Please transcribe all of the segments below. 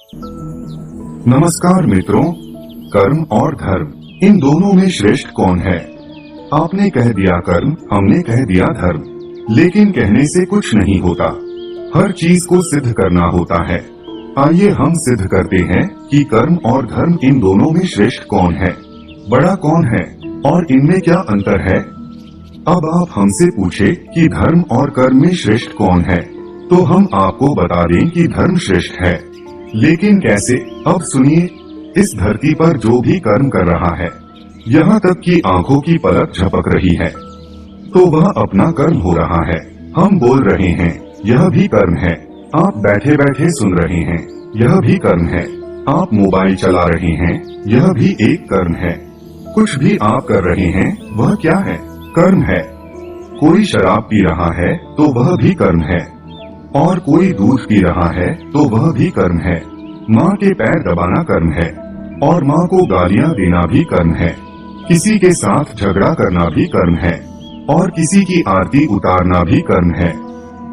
नमस्कार मित्रों, कर्म और धर्म, इन दोनों में श्रेष्ठ कौन है? आपने कह दिया कर्म, हमने कह दिया धर्म, लेकिन कहने से कुछ नहीं होता, हर चीज को सिद्ध करना होता है। आइए हम सिद्ध करते हैं कि कर्म और धर्म इन दोनों में श्रेष्ठ कौन है, बड़ा कौन है और इनमें क्या अंतर है। अब आप हमसे पूछे कि धर्म और कर्म में श्रेष्ठ कौन है, तो हम आपको बता दें कि धर्म श्रेष्ठ है। लेकिन कैसे? अब सुनिए, इस धरती पर जो भी कर्म कर रहा है, यहाँ तक कि आंखों की पलक झपक रही है, तो वह अपना कर्म हो रहा है। हम बोल रहे हैं, यह भी कर्म है। आप बैठे बैठे सुन रहे हैं, यह भी कर्म है। आप मोबाइल चला रहे हैं, यह भी एक कर्म है। कुछ भी आप कर रहे हैं, वह क्या है? कर्म है। कोई शराब पी रहा है तो वह भी कर्म है, और कोई दूध पी रहा है तो वह भी कर्म है। माँ के पैर दबाना कर्म है, और माँ को गालियाँ देना भी कर्म है। किसी के साथ झगड़ा करना भी कर्म है, और किसी की आरती उतारना भी कर्म है।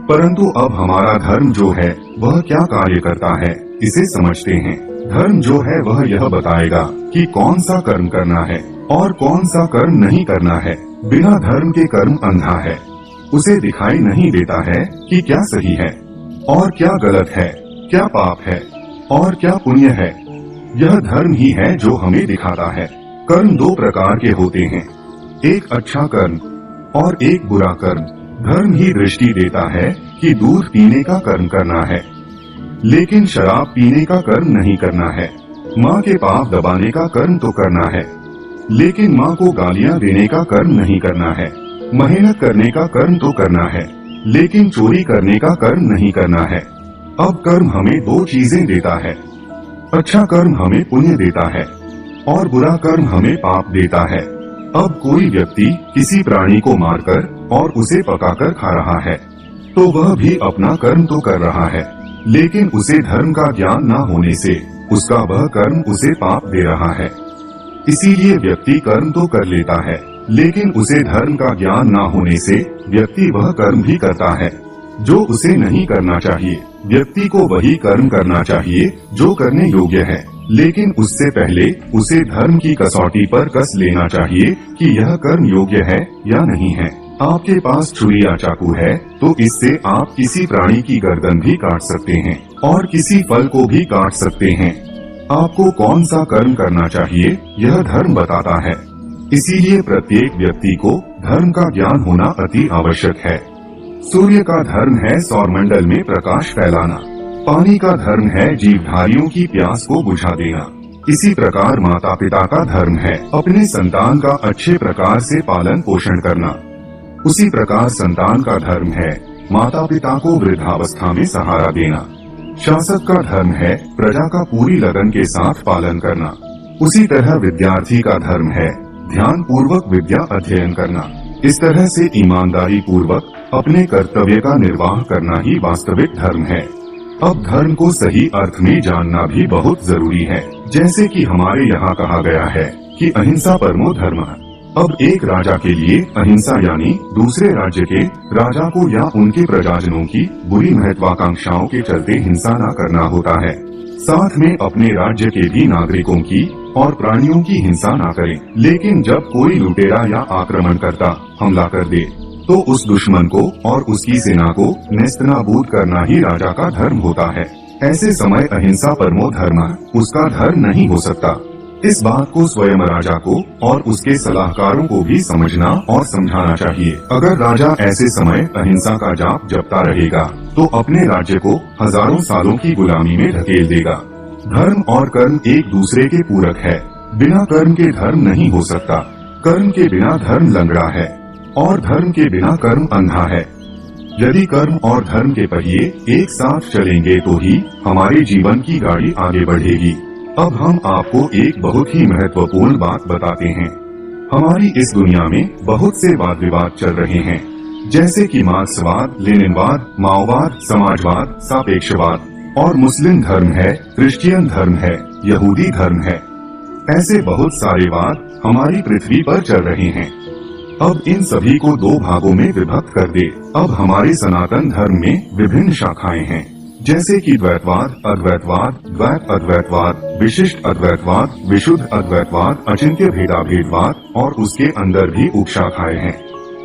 परंतु अब हमारा धर्म जो है वह क्या कार्य करता है, इसे समझते हैं। धर्म जो है वह यह बताएगा कि कौन सा कर्म करना है और कौन सा कर्म नहीं करना है। बिना धर्म के कर्म अंधा है, उसे दिखाई नहीं देता है कि क्या सही है और क्या गलत है, क्या पाप है और क्या पुण्य है। यह धर्म ही है जो हमें दिखाता है। कर्म दो प्रकार के होते हैं, एक अच्छा कर्म और एक बुरा कर्म। धर्म ही दृष्टि देता है कि दूध पीने का कर्म करना है, लेकिन शराब पीने का कर्म नहीं करना है। माँ के पाँव दबाने का कर्म तो करना है, लेकिन माँ को गालियाँ देने का कर्म नहीं करना है। मेहनत करने का कर्म तो करना है, लेकिन चोरी करने का कर्म नहीं करना है। अब कर्म हमें दो चीजें देता है, अच्छा कर्म हमें पुण्य देता है और बुरा कर्म हमें पाप देता है। अब कोई व्यक्ति किसी प्राणी को मारकर और उसे पकाकर खा रहा है, तो वह भी अपना कर्म तो कर रहा है, लेकिन उसे धर्म का ज्ञान न होने से उसका वह कर्म उसे पाप दे रहा है। इसीलिए व्यक्ति कर्म तो कर लेता है, लेकिन उसे धर्म का ज्ञान न होने से व्यक्ति वह कर्म भी करता है जो उसे नहीं करना चाहिए। व्यक्ति को वही कर्म करना चाहिए जो करने योग्य है, लेकिन उससे पहले उसे धर्म की कसौटी पर कस लेना चाहिए कि यह कर्म योग्य है या नहीं है। आपके पास छुरी या चाकू है तो इससे आप किसी प्राणी की गर्दन भी काट सकते हैं और किसी फल को भी काट सकते हैं। आपको कौन सा कर्म करना चाहिए यह धर्म बताता है। इसीलिए प्रत्येक व्यक्ति को धर्म का ज्ञान होना अति आवश्यक है। सूर्य का धर्म है सौरमंडल में प्रकाश फैलाना, पानी का धर्म है जीवधारियों की प्यास को बुझा देना। इसी प्रकार माता पिता का धर्म है अपने संतान का अच्छे प्रकार से पालन पोषण करना। उसी प्रकार संतान का धर्म है माता पिता को वृद्धावस्था में सहारा देना। शासक का धर्म है प्रजा का पूरी लगन के साथ पालन करना। उसी तरह विद्यार्थी का धर्म है ध्यान पूर्वक विद्या अध्ययन करना। इस तरह से ईमानदारी पूर्वक अपने कर्तव्य का निर्वाह करना ही वास्तविक धर्म है। अब धर्म को सही अर्थ में जानना भी बहुत जरूरी है। जैसे कि हमारे यहाँ कहा गया है कि अहिंसा परमो धर्मः। अब एक राजा के लिए अहिंसा यानी दूसरे राज्य के राजा को या उनके प्रजाजनों की बुरी महत्वाकांक्षाओं के चलते हिंसा न करना होता है। साथ में अपने राज्य के भी नागरिकों की और प्राणियों की हिंसा न करें। लेकिन जब कोई लुटेरा या आक्रमणकर्ता हमला कर दे तो उस दुश्मन को और उसकी सेना को नेस्तनाबूद करना ही राजा का धर्म होता है। ऐसे समय अहिंसा परमो धर्मः उसका धर्म नहीं हो सकता। इस बात को स्वयं राजा को और उसके सलाहकारों को भी समझना और समझाना चाहिए। अगर राजा ऐसे समय अहिंसा का जाप जपता रहेगा तो अपने राज्य को हजारों सालों की गुलामी में ढकेल देगा। धर्म और कर्म एक दूसरे के पूरक है। बिना कर्म के धर्म नहीं हो सकता। कर्म के बिना धर्म लंगड़ा है और धर्म के बिना कर्म अंधा है। यदि कर्म और धर्म के पहिए एक साथ चलेंगे तो ही हमारे जीवन की गाड़ी आगे बढ़ेगी। अब हम आपको एक बहुत ही महत्वपूर्ण बात बताते हैं। हमारी इस दुनिया में बहुत से वाद विवाद चल रहे हैं, जैसे कि मार्क्सवाद, लेनिनवाद, माओवाद, समाजवाद, सापेक्षवाद, और मुस्लिम धर्म है, क्रिश्चियन धर्म है, यहूदी धर्म है। ऐसे बहुत सारे वाद हमारी पृथ्वी पर चल रहे हैं। अब इन सभी को दो भागों में विभक्त कर दे। अब हमारे सनातन धर्म में विभिन्न शाखाएं हैं, जैसे कि द्वैतवाद, अद्वैतवाद, द्वैत अद्वैतवाद, विशिष्ट अद्वैतवाद, विशुद्ध अद्वैतवाद, अचिंत्य भेदाभेदवाद और उसके अंदर भी उपशाखाएं हैं।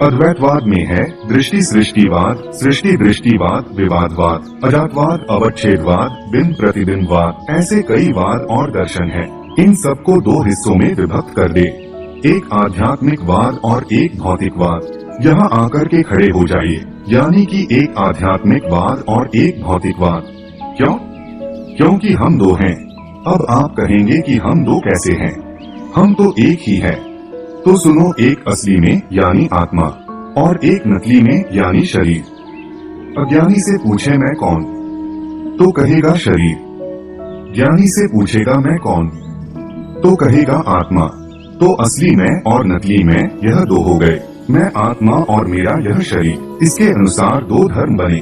अद्वैतवाद में है दृष्टि सृष्टिवाद, सृष्टि दृष्टिवाद, विवादवाद, अजातवाद, अवच्छेदवाद, बिंब प्रतिबिंबवाद, ऐसे कई वाद और दर्शन हैं। इन सबको दो हिस्सों में विभक्त कर दे, एक आध्यात्मिकवाद और एक भौतिकवाद। यहाँ आकर के खड़े हो जाइए, यानी कि एक आध्यात्मिकवाद और एक भौतिकवाद। क्यों? क्योंकि हम दो हैं। अब आप कहेंगे कि हम दो कैसे हैं? हम तो एक ही है। तो सुनो, एक असली में यानी आत्मा और एक नकली में यानी शरीर। अज्ञानी से पूछे मैं कौन, तो कहेगा शरीर। ज्ञानी से पूछेगा मैं कौन, तो कहेगा आत्मा। तो असली में और नकली में यह दो हो गए, मैं आत्मा और मेरा यह शरीर। इसके अनुसार दो धर्म बने,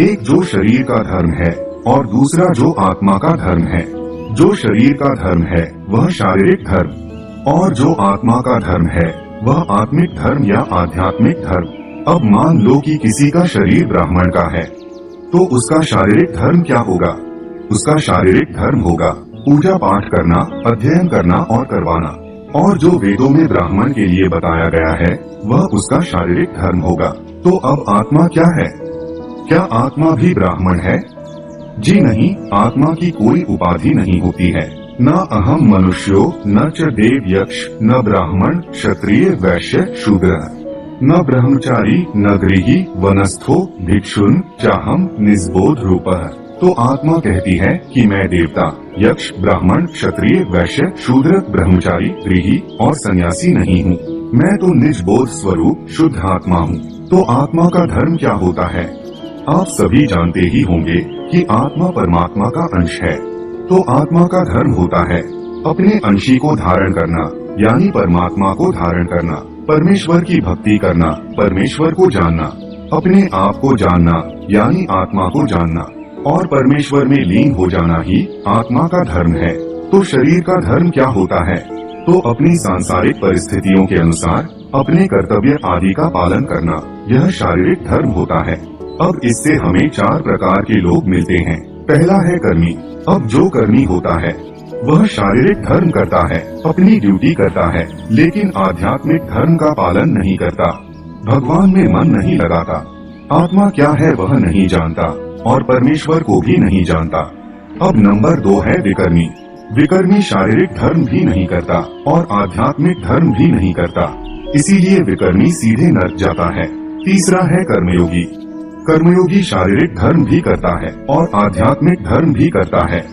एक जो शरीर का धर्म है और दूसरा जो आत्मा का धर्म है। जो शरीर का धर्म है वह शारीरिक धर्म और जो आत्मा का धर्म है वह आत्मिक धर्म या आध्यात्मिक धर्म। अब मान लो कि किसी का शरीर ब्राह्मण का है, तो उसका शारीरिक धर्म क्या होगा? उसका शारीरिक धर्म होगा पूजा पाठ करना, अध्ययन करना और करवाना। और जो वेदों में ब्राह्मण के लिए बताया गया है वह उसका शारीरिक धर्म होगा। तो अब आत्मा क्या है? क्या आत्मा भी ब्राह्मण है? जी नहीं, आत्मा की कोई उपाधि नहीं होती है। न अहम मनुष्यो, न च देव यक्ष, न ब्राह्मण क्षत्रिय वैश्य शूद्र, न ब्रह्मचारी, न गृही, वनस्थो, भिक्षुन चाहम निस्बोध रूपः। तो आत्मा कहती है कि मैं देवता, यक्ष, ब्राह्मण, क्षत्रिय, वैश्य, शूद्र, ब्रह्मचारी, गृही और सन्यासी नहीं हूँ। मैं तो निजबोध स्वरूप शुद्ध आत्मा हूँ। तो आत्मा का धर्म क्या होता है? आप सभी जानते ही होंगे कि आत्मा परमात्मा का अंश है। तो आत्मा का धर्म होता है अपने अंशी को धारण करना, यानी परमात्मा को धारण करना, परमेश्वर की भक्ति करना, परमेश्वर को जानना, अपने आप को जानना यानी आत्मा को जानना और परमेश्वर में लीन हो जाना ही आत्मा का धर्म है। तो शरीर का धर्म क्या होता है? तो अपनी सांसारिक परिस्थितियों के अनुसार अपने कर्तव्य आदि का पालन करना, यह शारीरिक धर्म होता है। अब इससे हमें चार प्रकार के लोग मिलते हैं। पहला है कर्मी। अब जो कर्मी होता है वह शारीरिक धर्म करता है, अपनी ड्यूटी करता है, लेकिन आध्यात्मिक धर्म का पालन नहीं करता, भगवान में मन नहीं लगाता, आत्मा क्या है वह नहीं जानता और परमेश्वर को भी नहीं जानता। अब नंबर 2 है विकर्मी। विकर्मी शारीरिक धर्म भी नहीं करता और आध्यात्मिक धर्म भी नहीं करता, इसीलिए विकर्मी सीधे नरक जाता है। तीसरा है कर्मयोगी। कर्मयोगी शारीरिक धर्म भी करता है और आध्यात्मिक धर्म भी करता है,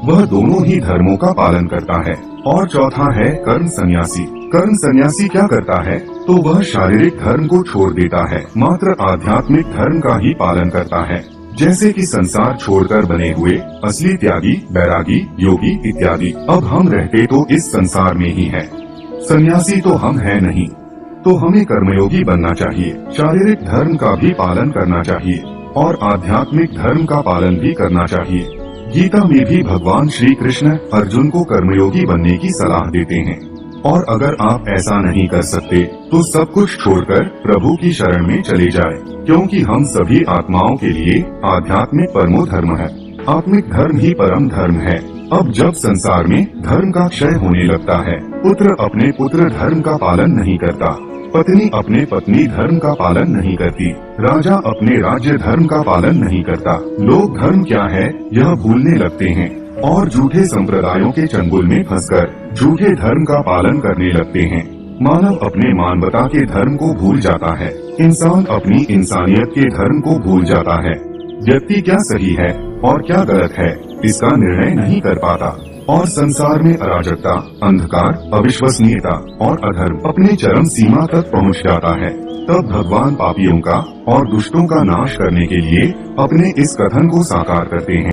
वह दोनों ही धर्मों का पालन करता है। और चौथा है कर्म सन्यासी। कर्म सन्यासी क्या करता है? तो वह शारीरिक धर्म को छोड़ देता है, मात्र आध्यात्मिक धर्म का ही पालन करता है। जैसे कि संसार छोड़कर बने हुए असली त्यागी, बैरागी, योगी इत्यादि। अब हम रहते तो इस संसार में ही हैं, सन्यासी तो हम हैं नहीं। तो हमें कर्मयोगी बनना चाहिए, शारीरिक धर्म का भी पालन करना चाहिए और आध्यात्मिक धर्म का पालन भी करना चाहिए। गीता में भी भगवान श्री कृष्ण अर्जुन को कर्मयोगी बनने की सलाह देते हैं। और अगर आप ऐसा नहीं कर सकते तो सब कुछ छोड़कर प्रभु की शरण में चले जाए, क्योंकि हम सभी आत्माओं के लिए आध्यात्मिक परमो धर्म है, आत्मिक धर्म ही परम धर्म है। अब जब संसार में धर्म का क्षय होने लगता है, पुत्र अपने पुत्र धर्म का पालन नहीं करता, पत्नी अपने पत्नी धर्म का पालन नहीं करती, राजा अपने राज्य धर्म का पालन नहीं करता, लोग धर्म क्या है यह भूलने लगते हैं और झूठे संप्रदायों के चंगुल में फंसकर झूठे धर्म का पालन करने लगते हैं। मानव अपने मानवता के धर्म को भूल जाता है, इंसान अपनी इंसानियत के धर्म को भूल जाता है। व्यक्ति क्या सही है और क्या गलत है इसका निर्णय नहीं कर पाता और संसार में अराजकता, अंधकार, अविश्वसनीयता और अधर्म अपने चरम सीमा तक पहुंच जाता है। तब भगवान पापियों का और दुष्टों का नाश करने के लिए अपने इस कथन को साकार करते हैं।